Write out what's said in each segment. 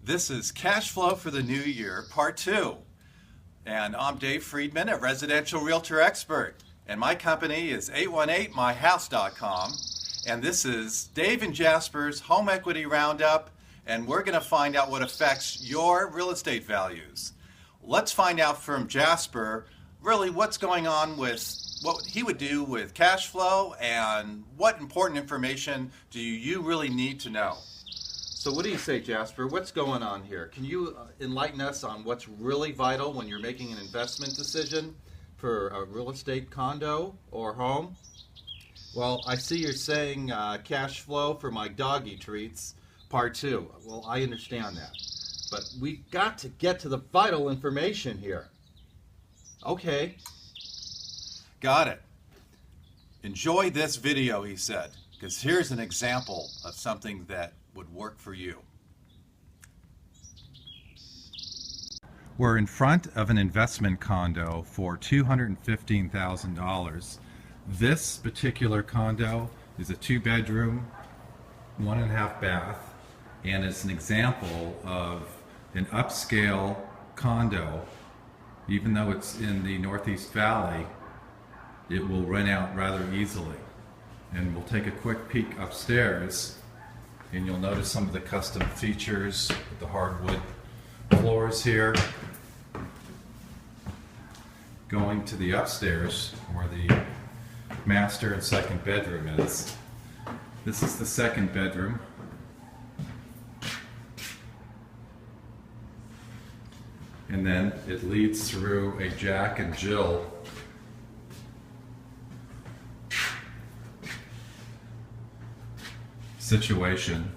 This is Cash Flow for the New Year, Part 2. And I'm Dave Friedman, a residential realtor expert. And my company is 818myhouse.com. And this is Dave and Jasper's Home Equity Roundup. And we're going to find out what affects your real estate values. Let's find out from Jasper really what's going on with what he would do with cash flow and what important information do you really need to know. So what do you say, Jasper? What's going on here? Can you enlighten us on what's really vital when you're making an investment decision for a real estate condo or home? Well, I see you're saying cash flow for my doggy treats, part 2. Well, I understand that. But we got to get to the vital information here. Okay. Got it. Enjoy this video, he said, because here's an example of something that would work for you. We're in front of an investment condo for $215,000. This particular condo is a 2-bedroom, 1.5 bath, and it's an example of an upscale condo. Even though it's in the Northeast Valley, it will rent out rather easily. And we'll take a quick peek upstairs, and you'll notice some of the custom features with the hardwood floors here. Going to the upstairs where the master and second bedroom is. This is the second bedroom. And then it leads through a Jack and Jill situation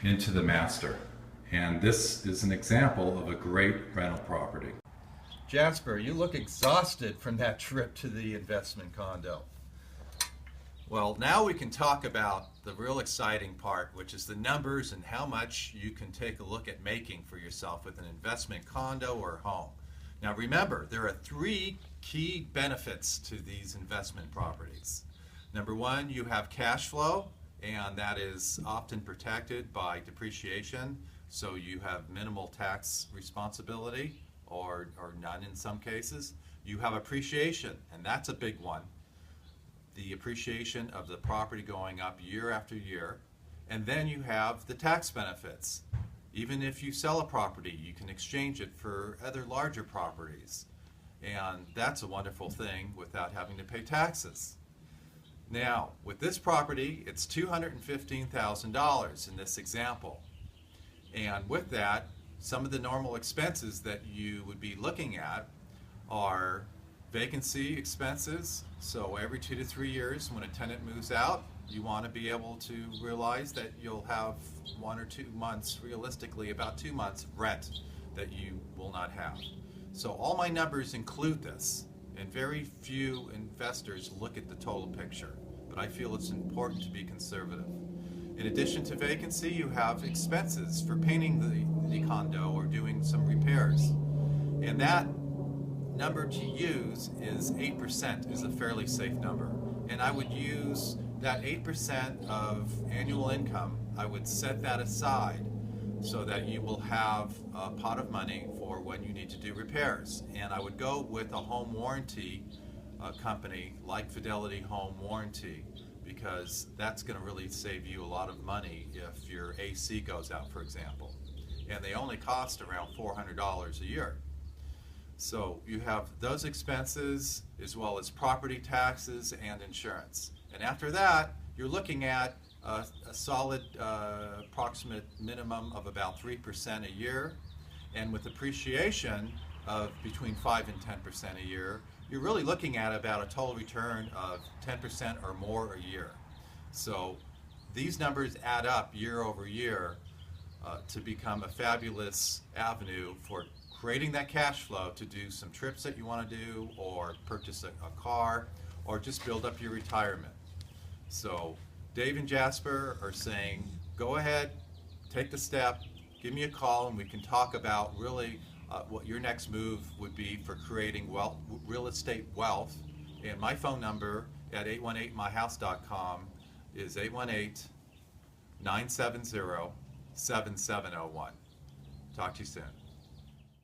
into the master. And this is an example of a great rental property. Jasper, you look exhausted from that trip to the investment condo. Well, now we can talk about the real exciting part, which is the numbers and how much you can take a look at making for yourself with an investment condo or home. Now remember, there are 3 key benefits to these investment properties. Number 1, you have cash flow, and that is often protected by depreciation, so you have minimal tax responsibility, or none in some cases. You have appreciation, and that's a big one. The appreciation of the property going up year after year. And then you have the tax benefits. Even if you sell a property, you can exchange it for other larger properties. And that's a wonderful thing without having to pay taxes. Now, with this property, it's $215,000 in this example. And with that, some of the normal expenses that you would be looking at are vacancy expenses. So every 2 to 3 years when a tenant moves out, you want to be able to realize that you'll have 1 or 2 months, realistically about 2 months of rent that you will not have. So all my numbers include this, and very few investors look at the total picture, but I feel it's important to be conservative. In addition to vacancy, you have expenses for painting the condo or doing some repairs. And that number to use is 8%, is a fairly safe number. And I would use that 8% of annual income, I would set that aside so that you will have a pot of money for when you need to do repairs. And I would go with a home warranty company like Fidelity Home Warranty, because that's going to really save you a lot of money if your AC goes out, for example. And they only cost around $400 a year. So you have those expenses as well as property taxes and insurance. And after that, you're looking at a solid approximate minimum of about 3% a year. And with appreciation of between 5 and 10% a year, you're really looking at about a total return of 10% or more a year. So these numbers add up year over year to become a fabulous avenue for creating that cash flow to do some trips that you want to do, or purchase a car, or just build up your retirement. So Dave and Jasper are saying, go ahead, take the step, give me a call, and we can talk about really what your next move would be for creating real estate wealth. And my phone number at 818myhouse.com is 818-970-6900. 7701. Talk to you soon.